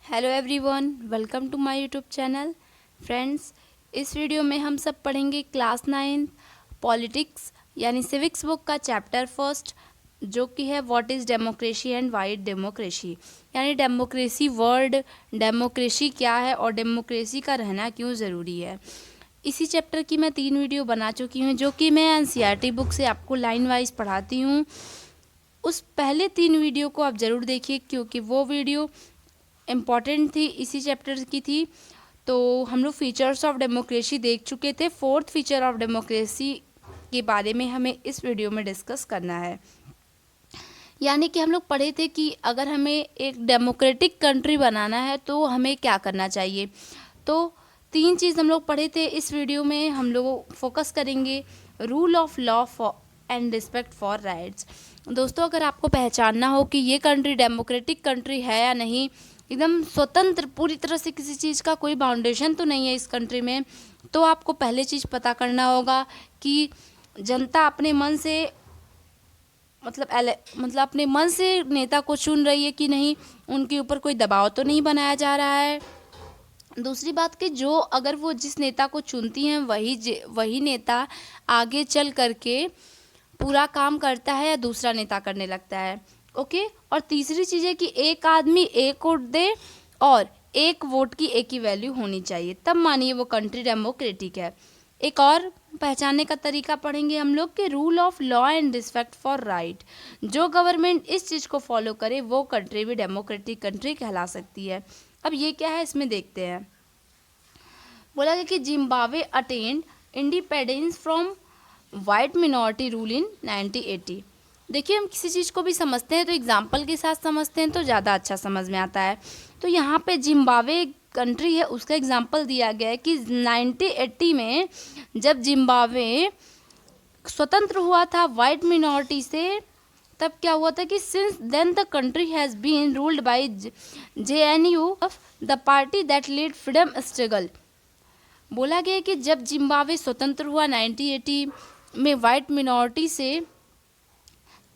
Hello everyone, welcome to my YouTube channel. Friends, इस video में हम सब पढ़ेंगे क्लास 9 पॉलिटिक्स यानी सिविक्स बुक का चैप्टर फर्स्ट, जो कि है what is democracy and why democracy. यानी डेमोक्रेसी वर्ड, डेमोक्रेसी क्या है और डेमोक्रेसी का रहना क्यों ज़रूरी है। इसी चैप्टर की मैं 3 वीडियो बना चुकी हूँ, जो कि मैं एनसीईआरटी बुक से आपको लाइन वाइज पढ़ाती हूँ। उस पहले 3 वीडियो को आप ज़रूर देखिए, क्योंकि वो वीडियो इम्पॉर्टेंट थी, इसी चैप्टर की थी। तो हम लोग फीचर्स ऑफ डेमोक्रेसी देख चुके थे। फोर्थ फीचर ऑफ डेमोक्रेसी के बारे में हमें इस वीडियो में डिस्कस करना है। यानी कि हम लोग पढ़े थे कि अगर हमें एक डेमोक्रेटिक कंट्री बनाना है तो हमें क्या करना चाहिए। तो 3 चीज़ हम लोग पढ़े थे। इस वीडियो में हम लोग फोकस करेंगे rule of law and respect for rights. दोस्तों, अगर आपको पहचानना हो कि ये कंट्री डेमोक्रेटिक कंट्री है या नहीं, एकदम स्वतंत्र, पूरी तरह से किसी चीज़ का कोई बाउंडेशन तो नहीं है इस कंट्री में, तो आपको पहले चीज़ पता करना होगा कि जनता अपने मन से मतलब अपने मन से नेता को चुन रही है कि नहीं, उनके ऊपर कोई दबाव तो नहीं बनाया जा रहा है। दूसरी बात कि जो अगर वो जिस नेता को चुनती हैं वही नेता आगे चल करके पूरा काम करता है या दूसरा नेता करने लगता है। ओके। और तीसरी चीज़ है कि एक आदमी एक वोट दे और एक वोट की एक ही वैल्यू होनी चाहिए, तब मानिए वो कंट्री डेमोक्रेटिक है। एक और पहचानने का तरीका पढ़ेंगे हम लोग कि rule of law and respect for right. जो गवर्नमेंट इस चीज़ को फॉलो करे वो कंट्री भी डेमोक्रेटिक कंट्री कहला सकती है। अब ये क्या है, इसमें देखते हैं। बोला गया कि Zimbabwe attend independence from white minority rule in 1980। देखिए, हम किसी चीज़ को भी समझते हैं तो एग्जाम्पल के साथ समझते हैं तो ज़्यादा अच्छा समझ में आता है। तो यहाँ पे जिम्बाब्वे कंट्री है, उसका एग्जाम्पल दिया गया है कि 1980 में जब जिम्बाब्वे स्वतंत्र हुआ था वाइट मिनॉरिटी से, तब क्या हुआ था कि since then the country has been ruled by JNU, the party that lead freedom struggle. बोला गया कि जब जिम्बाब्वे स्वतंत्र हुआ 1980 में वाइट मिनॉरिटी से,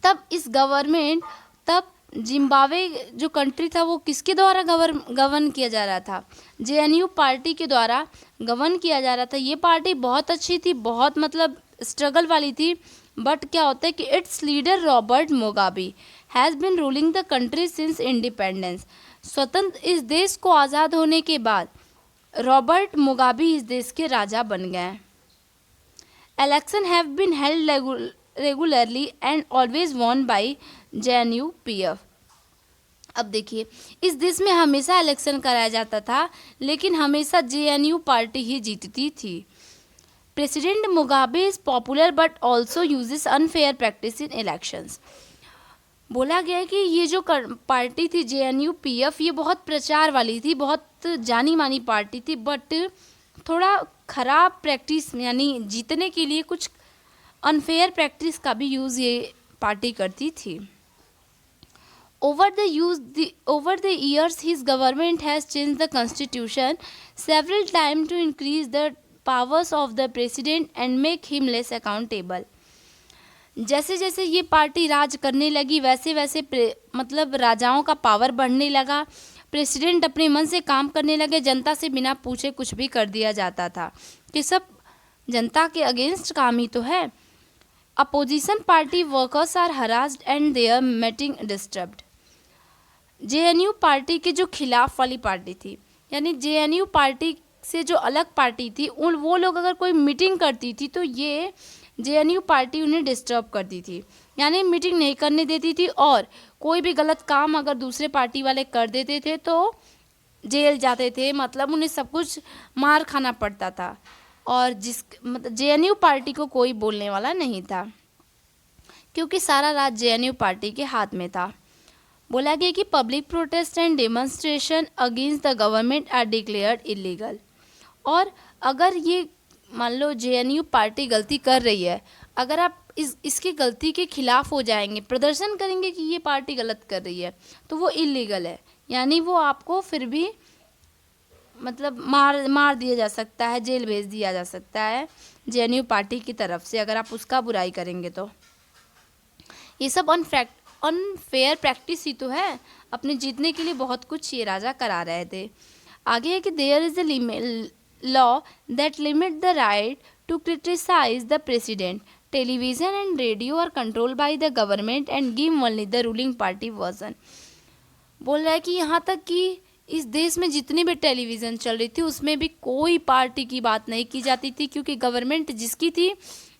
तब जिम्बाब्वे जो कंट्री था वो किसके द्वारा गवर्न किया जा रहा था? JNU पार्टी के द्वारा गवर्न किया जा रहा था। ये पार्टी बहुत अच्छी थी, बहुत मतलब स्ट्रगल वाली थी। बट क्या होता है कि it's leader Robert Mugabe has been ruling the country since independence. स्वतंत्र इस देश को आज़ाद होने के बाद रॉबर्ट मुगाबे इस देश के राजा बन गए। Election have been held regularly and always won by JNU-PF। अब देखिए, इस देश में हमेशा इलेक्शन कराया जाता था, लेकिन हमेशा JNU पार्टी ही जीतती थी। President Mugabe is popular but also uses unfair practice in elections. बोला गया है कि ये जो पार्टी थी JNU-PF, ये बहुत प्रचार वाली थी, बहुत जानी मानी पार्टी थी, बट थोड़ा खराब प्रैक्टिस यानी जीतने के लिए कुछ अनफेयर प्रैक्टिस का भी यूज़ ये पार्टी करती थी। Over the years, his government has changed the constitution several times to increase the powers of the president and make him less accountable. जैसे जैसे ये पार्टी राज करने लगी, वैसे वैसे मतलब राजाओं का पावर बढ़ने लगा। प्रेसिडेंट अपने मन से काम करने लगे, जनता से बिना पूछे कुछ भी कर दिया जाता था कि सब जनता के अगेंस्ट काम ही तो है। Opposition party workers are harassed and their meeting disturbed. JNU party के जो खिलाफ वाली पार्टी थी, यानी JNU पार्टी से जो अलग पार्टी थी, वो लोग अगर कोई मीटिंग करती थी तो ये JNU पार्टी उन्हें डिस्टर्ब करती थी, यानी मीटिंग नहीं करने देती थी। और कोई भी गलत काम अगर दूसरे पार्टी वाले कर देते थे तो जेल जाते थे, मतलब उन्हें सब कुछ मार खाना पड़ता था। और मतलब JNU पार्टी को कोई बोलने वाला नहीं था, क्योंकि सारा राज JNU पार्टी के हाथ में था। बोला गया कि public protest and demonstration against the government are declared illegal. और अगर ये मान लो JNU पार्टी गलती कर रही है, अगर आप इसकी गलती के खिलाफ हो जाएंगे, प्रदर्शन करेंगे कि ये पार्टी गलत कर रही है, तो वो इलीगल है, यानी वो आपको फिर भी मतलब मार दिया जा सकता है, जेल भेज दिया जा सकता है JNU पार्टी की तरफ से, अगर आप उसका बुराई करेंगे तो। ये सब अनफेयर प्रैक्टिस ही तो है, अपने जीतने के लिए बहुत कुछ ये राजा करा रहे थे। आगे है कि there is a law that limit the right to criticise the president, television and radio are control by the government and give only the ruling party version. बोल रहा है कि यहाँ तक कि इस देश में जितनी भी टेलीविज़न चल रही थी उसमें भी कोई पार्टी की बात नहीं की जाती थी, क्योंकि गवर्नमेंट जिसकी थी,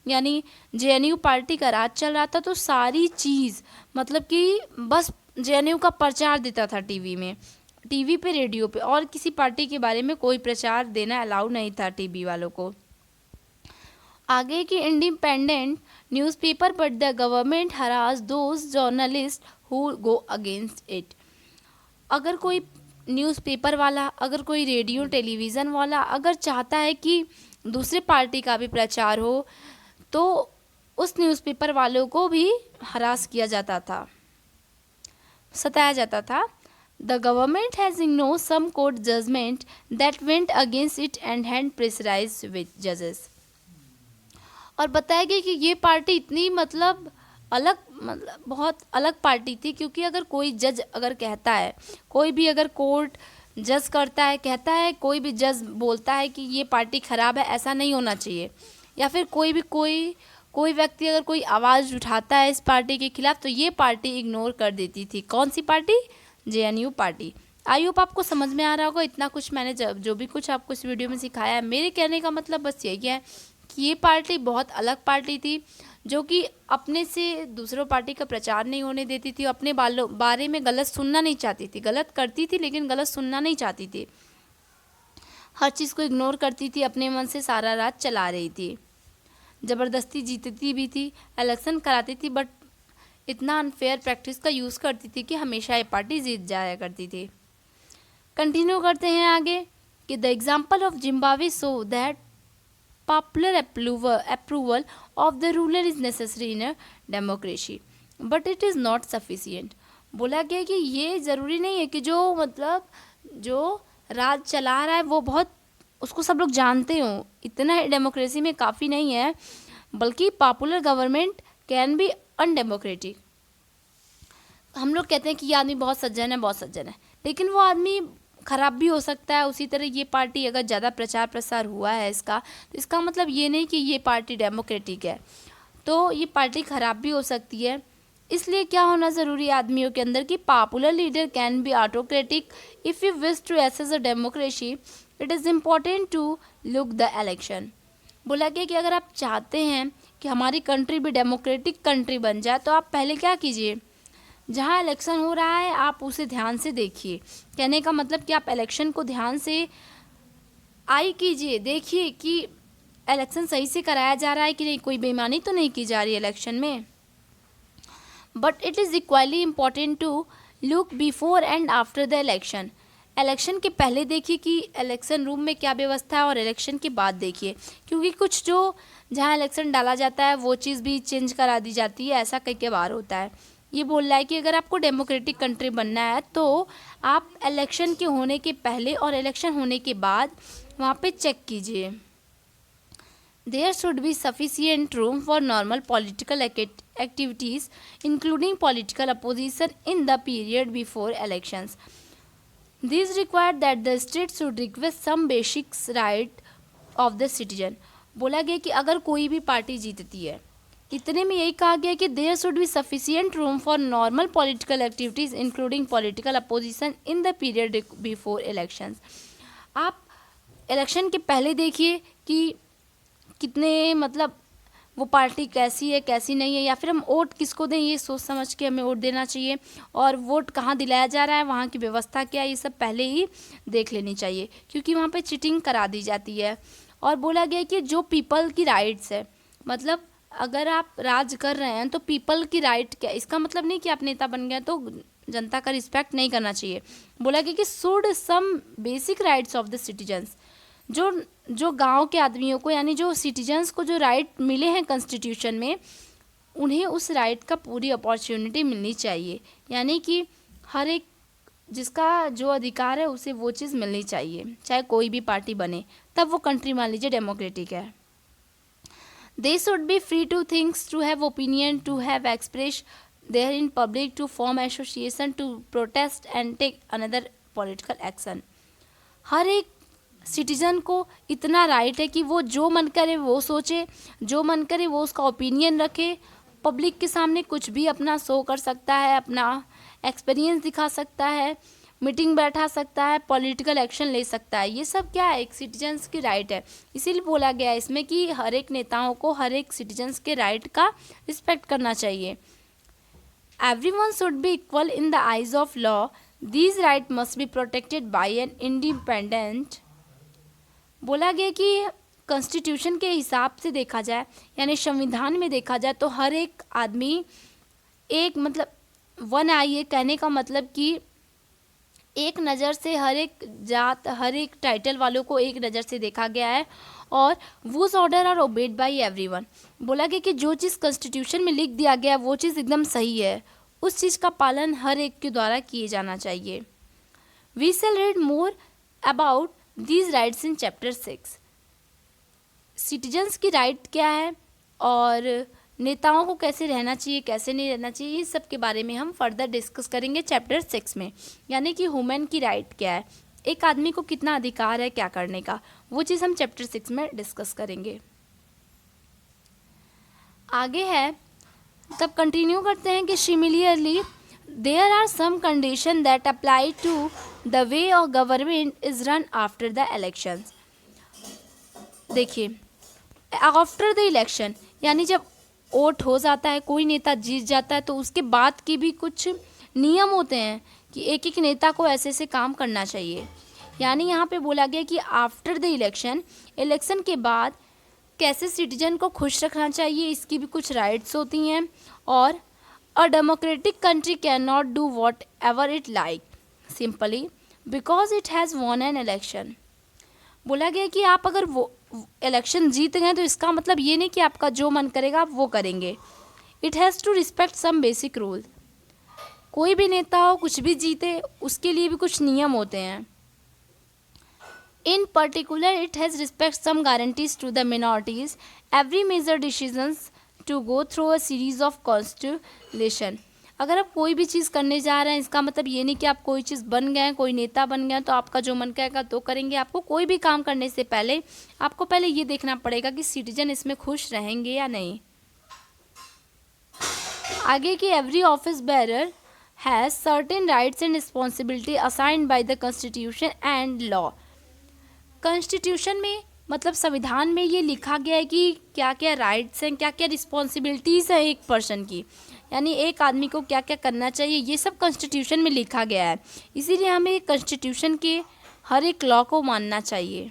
यानी जेएनयू पार्टी का राज चल रहा था, तो सारी चीज़ मतलब कि बस जेएनयू का प्रचार देता था टीवी में, टीवी पे, रेडियो पे, और किसी पार्टी के बारे में कोई प्रचार देना अलाउ नहीं था टीवी वालों को। आगे कि independent newspaper but the government harass those journalist who go against it. अगर कोई न्यूज़पेपर वाला, अगर कोई रेडियो टेलीविज़न वाला अगर चाहता है कि दूसरे पार्टी का भी प्रचार हो, तो उस न्यूज़पेपर वालों को भी हरास किया जाता था, सताया जाता था। The government has ignored some court judgement that went against it and had pressurised with जजेस। और बताया गया कि ये पार्टी इतनी मतलब बहुत अलग पार्टी थी, क्योंकि अगर कोई जज अगर कहता है, कोई भी अगर कोर्ट जज करता है, कहता है, कोई भी जज बोलता है कि ये पार्टी ख़राब है, ऐसा नहीं होना चाहिए, या फिर कोई व्यक्ति अगर कोई आवाज़ उठाता है इस पार्टी के खिलाफ, तो ये पार्टी इग्नोर कर देती थी। कौन सी party? JNU party. I hope आपको समझ में आ रहा होगा। इतना कुछ मैंने जो भी कुछ आपको इस वीडियो में सिखाया है, मेरे कहने का मतलब बस यही है कि ये पार्टी बहुत अलग पार्टी थी, जो कि अपने से दूसरों पार्टी का प्रचार नहीं होने देती थी, अपने बारे में गलत सुनना नहीं चाहती थी, गलत करती थी लेकिन गलत सुनना नहीं चाहती थी, हर चीज़ को इग्नोर करती थी, अपने मन से सारा राज चला रही थी, ज़बरदस्ती जीतती भी थी, इलेक्शन कराती थी, बट इतना अनफेयर प्रैक्टिस का यूज़ करती थी कि हमेशा ये पार्टी जीत जाया करती थी। कंटिन्यू करते हैं आगे कि the example of Zimbabwe so that popular approval of the ruler is necessary in a democracy but it is not sufficient। बोला गया कि ये ज़रूरी नहीं है कि जो राज चला रहा है वो बहुत, उसको सब लोग जानते हो, इतना ही डेमोक्रेसी में काफ़ी नहीं है, बल्कि popular government can be undemocratic. हम लोग कहते हैं कि ये आदमी बहुत सज्जन है, लेकिन वो आदमी ख़राब भी हो सकता है। उसी तरह ये पार्टी अगर ज़्यादा प्रचार प्रसार हुआ है इसका, तो इसका मतलब ये नहीं कि ये पार्टी डेमोक्रेटिक है, तो ये पार्टी ख़राब भी हो सकती है। इसलिए क्या होना ज़रूरी है आदमियों के अंदर कि popular leader can be autocratic. If you wish to assess a democracy it is important to look the election. बोला गया कि अगर आप चाहते हैं कि हमारी कंट्री भी डेमोक्रेटिक कंट्री बन जाए, तो आप पहले क्या कीजिए, जहाँ इलेक्शन हो रहा है आप उसे ध्यान से देखिए। कहने का मतलब कि आप इलेक्शन को ध्यान से कीजिए, देखिए कि इलेक्शन सही से कराया जा रहा है कि नहीं, कोई बेईमानी तो नहीं की जा रही है इलेक्शन में। But it is equally important to look before and after the election. Election के पहले देखिए कि इलेक्शन रूम में क्या व्यवस्था है, और इलेक्शन के बाद देखिए, क्योंकि कुछ जो जहाँ इलेक्शन डाला जाता है वो चीज़ भी चेंज करा दी जाती है, ऐसा कई बार होता है। ये बोल रहा है कि अगर आपको डेमोक्रेटिक कंट्री बनना है तो आप इलेक्शन के होने के पहले और इलेक्शन होने के बाद वहाँ पे चेक कीजिए। There should be sufficient room for normal political activities including political opposition in the period before elections. This require that the state should request some basics right of the citizen. बोला गया कि अगर कोई भी party जीतती है, इतने में यही कहा गया कि there should be sufficient room for normal political activities including political opposition in the period before elections. आप इलेक्शन के पहले देखिए कि कितने मतलब वो पार्टी कैसी है कैसी नहीं है, या फिर हम वोट किसको दें ये सोच समझ के हमें वोट देना चाहिए, और वोट कहाँ दिलाया जा रहा है, वहाँ की व्यवस्था क्या है, ये सब पहले ही देख लेनी चाहिए, क्योंकि वहाँ पे चीटिंग करा दी जाती है। और बोला गया कि जो पीपल की राइट्स है, मतलब अगर आप राज कर रहे हैं तो पीपल की राइट क्या, इसका मतलब नहीं कि आप नेता बन गए तो जनता का रिस्पेक्ट नहीं करना चाहिए। बोला गया कि should some basic rights of the citizens, जो गांव के आदमियों को, यानी जो सिटीजन्स को जो राइट मिले हैं कॉन्स्टिट्यूशन में, उन्हें उस राइट का पूरी अपॉर्चुनिटी मिलनी चाहिए, यानी कि हर एक जिसका जो अधिकार है उसे वो चीज़ मिलनी चाहिए, चाहे कोई भी पार्टी बने, तब वो कंट्री मान लीजिए डेमोक्रेटिक है। They should be free to think, to have opinion, to have express, there in public, to form association, to protest and take another political action. हर एक सिटीजन को इतना राइट है कि वो जो मन करे वो सोचे, जो मन करे वो उसका ओपिनियन रखे, पब्लिक के सामने कुछ भी अपना शो कर सकता है, अपना एक्सपीरियंस दिखा सकता है, मीटिंग बैठा सकता है, पॉलिटिकल एक्शन ले सकता है। ये सब क्या है, एक सिटीजन्स की राइट है। इसीलिए बोला गया है इसमें कि हर एक नेताओं को हर एक सिटीजन्स के राइट का रिस्पेक्ट करना चाहिए। Everyone should be equal in the eyes of law. These rights must be protected by an independent. बोला गया कि कॉन्स्टिट्यूशन के हिसाब से देखा जाए, यानी संविधान में देखा जाए, तो हर एक आदमी एक मतलब वन आई है, कहने का मतलब कि एक नज़र से हर एक जात, हर एक टाइटल वालों को एक नज़र से देखा गया है, और whose order are obeyed by everyone. बोला गया कि जो चीज़ कॉन्स्टिट्यूशन में लिख दिया गया वो चीज़ एकदम सही है, उस चीज़ का पालन हर एक के द्वारा किए जाना चाहिए। We shall read more about these rights in chapter 6। Citizens की राइट क्या है और नेताओं को कैसे रहना चाहिए, कैसे नहीं रहना चाहिए, इस सब के बारे में हम फर्दर डिस्कस करेंगे चैप्टर 6 में। यानी कि ह्यूमन की राइट क्या है, एक आदमी को कितना अधिकार है क्या करने का, वो चीज़ हम चैप्टर 6 में डिस्कस करेंगे। आगे है, तब कंटिन्यू करते हैं कि similarly there are some condition that apply to the way of government is run after the elections. देखिए, आफ्टर द इलेक्शन यानी जब वोट हो जाता है, कोई नेता जीत जाता है, तो उसके बाद की भी कुछ नियम होते हैं कि एक एक नेता को ऐसे ऐसे काम करना चाहिए। यानी यहाँ पे बोला गया कि आफ्टर द इलेक्शन, इलेक्शन के बाद कैसे सिटीजन को खुश रखना चाहिए, इसकी भी कुछ राइट्स होती हैं। और a democratic country can not do what ever it like simply because it has won an election. बोला गया कि आप अगर वो इलेक्शन जीत गए तो इसका मतलब ये नहीं कि आपका जो मन करेगा आप वो करेंगे। It has to respect some basic rule. कोई भी नेता हो, कुछ भी जीते, उसके लिए भी कुछ नियम होते हैं। In particular it has respect some guarantees to the minorities, every major decisions to go through a series of constitution. अगर आप कोई भी चीज़ करने जा रहे हैं, इसका मतलब ये नहीं कि आप कोई चीज़ बन गए, कोई नेता बन गए तो आपका जो मन करेगा तो करेंगे। आपको कोई भी काम करने से पहले आपको पहले ये देखना पड़ेगा कि सिटीजन इसमें खुश रहेंगे या नहीं। आगे की every office bearer has certain rights and responsibility assigned by the constitution and law. Constitution में मतलब संविधान में ये लिखा गया है कि क्या क्या राइट्स हैं, क्या क्या रिस्पॉन्सिबिलिटीज़ हैं एक पर्सन की, यानी एक आदमी को क्या क्या करना चाहिए, ये सब कॉन्स्टिट्यूशन में लिखा गया है। इसीलिए हमें कॉन्स्टिट्यूशन के हर एक लॉ को मानना चाहिए।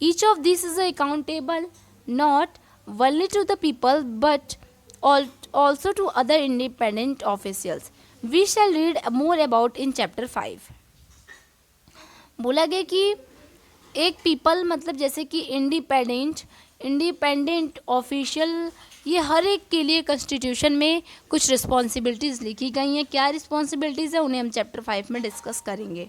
Each of this is accountable not only to the people but also to other independent officials. We shall read more about in chapter 5। बोला गया कि एक पीपल मतलब जैसे कि इंडिपेंडेंट ऑफिशियल, ये हर एक के लिए कॉन्स्टिट्यूशन में कुछ रिस्पॉन्सिबिलिटीज़ लिखी गई हैं। क्या रिस्पॉन्सिबिलिटीज़ है उन्हें हम चैप्टर 5 में डिस्कस करेंगे।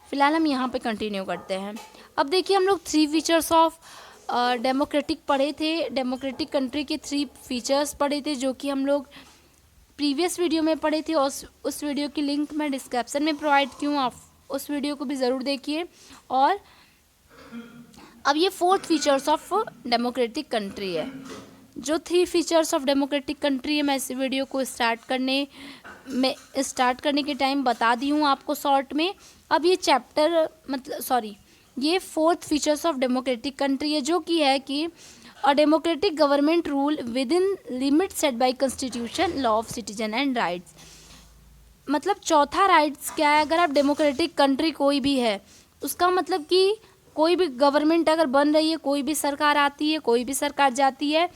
फिलहाल हम यहाँ पे कंटिन्यू करते हैं। अब देखिए, हम लोग 3 फीचर्स ऑफ डेमोक्रेटिक पढ़े थे, डेमोक्रेटिक कंट्री के 3 फीचर्स पढ़े थे जो कि हम लोग प्रीवियस वीडियो में पढ़े थे, और उस वीडियो की लिंक मैं डिस्क्रिप्शन में प्रोवाइड की हूँ, आप उस वीडियो को भी ज़रूर देखिए। और अब ये 4th features of democratic country है। जो 3 फीचर्स ऑफ डेमोक्रेटिक कंट्री है, मैं इस वीडियो को स्टार्ट करने के टाइम बता दी हूँ आपको शॉर्ट में। अब ये ये 4th features of democratic country है, जो कि है कि a democratic government rule with in limit set bye constitution, law of citizen and rights. मतलब चौथा राइट्स क्या है, अगर आप डेमोक्रेटिक कंट्री कोई भी है, उसका मतलब कि कोई भी गवर्नमेंट अगर बन रही है, कोई भी सरकार आती है, कोई भी सरकार जाती है,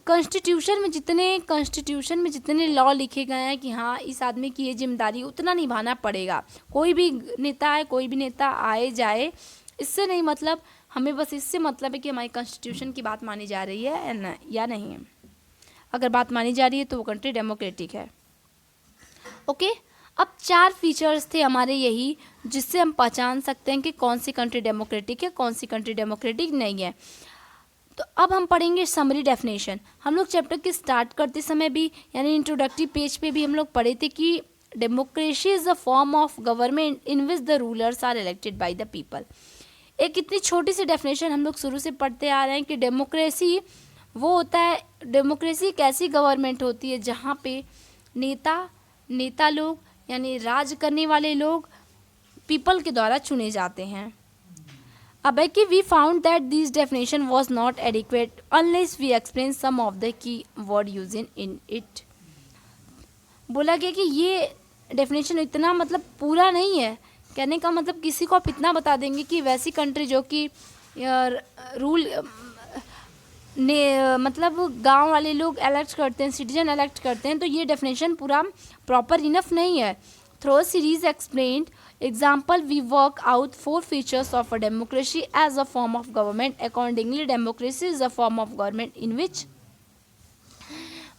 कॉन्स्टिट्यूशन में जितने लॉ लिखे गए हैं कि हाँ इस आदमी की ये जिम्मेदारी उतना निभाना पड़ेगा। कोई भी नेता आए जाए, इससे नहीं मतलब, हमें बस इससे मतलब है कि हमारी कॉन्स्टिट्यूशन की बात मानी जा रही है या नहीं। अगर बात मानी जा रही है तो वो कंट्री डेमोक्रेटिक है। ओके, अब 4 फीचर्स थे हमारे यही, जिससे हम पहचान सकते हैं कि कौन सी कंट्री डेमोक्रेटिक है, कौन सी कंट्री डेमोक्रेटिक नहीं है। तो अब हम पढ़ेंगे समरी डेफिनेशन। हम लोग चैप्टर के स्टार्ट करते समय भी यानी इंट्रोडक्टरी पेज पे भी हम लोग पढ़े थे कि democracy is a form of government in which the rulers are elected by the people. एक इतनी छोटी सी डेफिनेशन हम लोग शुरू से पढ़ते आ रहे हैं कि डेमोक्रेसी वो होता है, डेमोक्रेसी एक ऐसी गवर्नमेंट होती है जहाँ पे नेता लोग यानी राज करने वाले लोग पीपल के द्वारा चुने जाते हैं। अब है कि we found that this definition was not adequate unless we explain some of the key word use in it. बोला गया कि ये डेफिनेशन इतना मतलब पूरा नहीं है, कहने का मतलब किसी को आप इतना बता देंगे कि वैसी कंट्री जो कि रूल ने मतलब गांव वाले लोग इलेक्ट करते हैं, सिटीजन इलेक्ट करते हैं, तो ये डेफिनेशन पूरा प्रॉपर इनफ नहीं है। Through series explained example we work out 4 features of a democracy as a form of government. Accordingly democracy is a form of government in which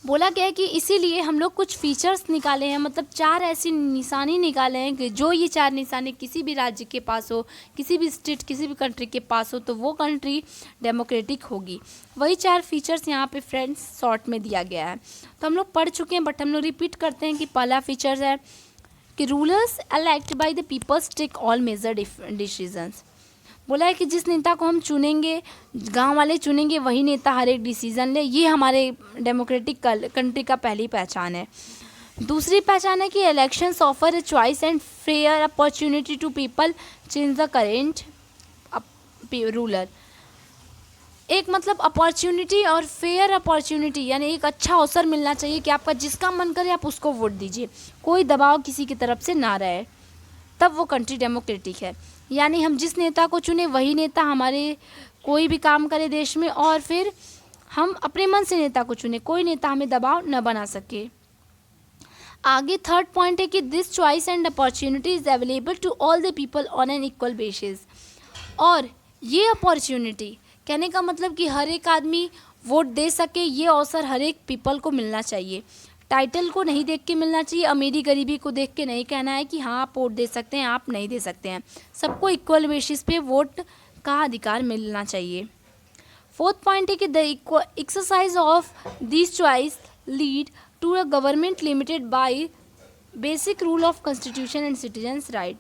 बोला गया है कि इसीलिए हम लोग कुछ फीचर्स निकाले हैं, मतलब 4 ऐसी निशानी निकाले हैं कि जो ये 4 निशानी किसी भी राज्य के पास हो, किसी भी स्टेट, किसी भी कंट्री के पास हो, तो वो कंट्री डेमोक्रेटिक होगी। वही 4 फीचर्स यहाँ पे फ्रेंड्स शॉर्ट में दिया गया है, तो हम लोग पढ़ चुके हैं, बट हम लोग रिपीट करते हैं कि पहला फीचर्स है कि rulers elect by the peoples take all major decisions. बोला है कि जिस नेता को हम चुनेंगे, गांव वाले चुनेंगे, वही नेता हर एक डिसीजन ले। ये हमारे डेमोक्रेटिक कंट्री का पहली पहचान है। दूसरी पहचान है कि elections offer a choice and fair opportunity to people change the current ruler. एक मतलब अपॉर्चुनिटी और फेयर अपॉर्चुनिटी यानी एक अच्छा अवसर मिलना चाहिए कि आपका जिसका मन करे आप उसको वोट दीजिए, कोई दबाव किसी की तरफ से ना रहे, तब वो कंट्री डेमोक्रेटिक है। यानी हम जिस नेता को चुने वही नेता हमारे कोई भी काम करे देश में, और फिर हम अपने मन से नेता को चुने, कोई नेता हमें दबाव न बना सके। आगे थर्ड पॉइंट है कि this choice and opportunity is available to all the people on an equal basis. और ये अपॉर्चुनिटी कहने का मतलब कि हर एक आदमी वोट दे सके, ये अवसर हर एक पीपल को मिलना चाहिए। टाइटल को नहीं देख के मिलना चाहिए, अमीरी गरीबी को देख के नहीं कहना है कि हाँ आप वोट दे सकते हैं, आप नहीं दे सकते हैं। सबको इक्वल बेसिस पे वोट का अधिकार मिलना चाहिए। फोर्थ पॉइंट है कि the exercise of this choice lead to a government limited by basic rule of constitution and citizens right.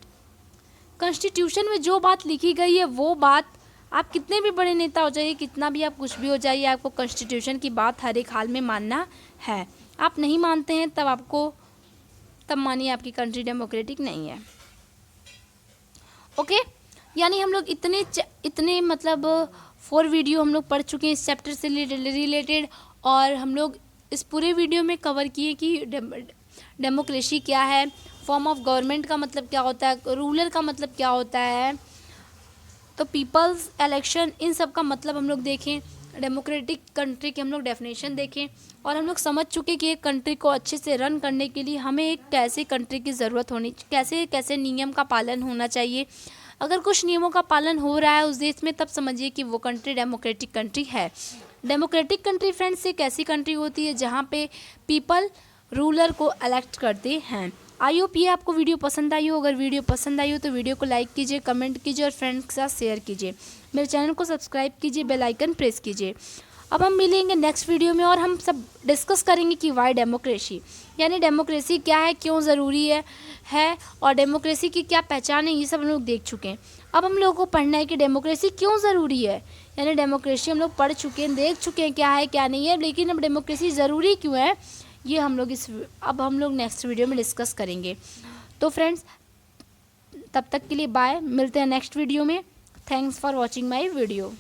Constitution में जो बात लिखी गई है वो बात, आप कितने भी बड़े नेता हो जाइए, कितना भी आप कुछ भी हो जाइए, आपको कॉन्स्टिट्यूशन की बात हर एक हाल में मानना है। आप नहीं मानते हैं तब मानिए आपकी कंट्री डेमोक्रेटिक नहीं है। ओके, यानी हम लोग इतने मतलब 4 वीडियो हम लोग पढ़ चुके हैं इस चैप्टर से रिलेटेड, और हम लोग इस पूरे वीडियो में कवर किए कि डेमोक्रेसी क्या है, फॉर्म ऑफ गवर्नमेंट का मतलब क्या होता है, रूलर का मतलब क्या होता है, तो पीपल्स इलेक्शन, इन सब का मतलब हम लोग देखें, डेमोक्रेटिक कंट्री की हम लोग डेफिनेशन देखें, और हम लोग समझ चुके कि एक कंट्री को अच्छे से रन करने के लिए हमें एक कैसे कंट्री की ज़रूरत होनी, कैसे कैसे नियम का पालन होना चाहिए। अगर कुछ नियमों का पालन हो रहा है उस देश में, तब समझिए कि वो कंट्री डेमोक्रेटिक कंट्री है। डेमोक्रेटिक कंट्री फ्रेंड्स एक ऐसी कंट्री होती है जहाँ पे पीपल रूलर को इलेक्ट करते हैं। आई होप ये आपको वीडियो पसंद आई हो। अगर वीडियो पसंद आई हो तो वीडियो को लाइक कीजिए, कमेंट कीजिए और फ्रेंड्स के साथ शेयर कीजिए। मेरे चैनल को सब्सक्राइब कीजिए, बेल आइकन प्रेस कीजिए। अब हम मिलेंगे नेक्स्ट वीडियो में और हम सब डिस्कस करेंगे कि वाई डेमोक्रेसी, यानी डेमोक्रेसी क्या है, क्यों ज़रूरी है और डेमोक्रेसी की क्या पहचान है, ये सब हम लोग देख चुके हैं। अब हम लोगों को पढ़ना है कि डेमोक्रेसी क्यों ज़रूरी है, यानी डेमोक्रेसी हम लोग पढ़ चुके हैं, देख चुके हैं क्या है क्या नहीं है, लेकिन अब डेमोक्रेसी ज़रूरी क्यों है, ये हम लोग नेक्स्ट वीडियो में डिस्कस करेंगे। तो फ्रेंड्स तब तक के लिए बाय, मिलते हैं नेक्स्ट वीडियो में। Thanks for watching my video.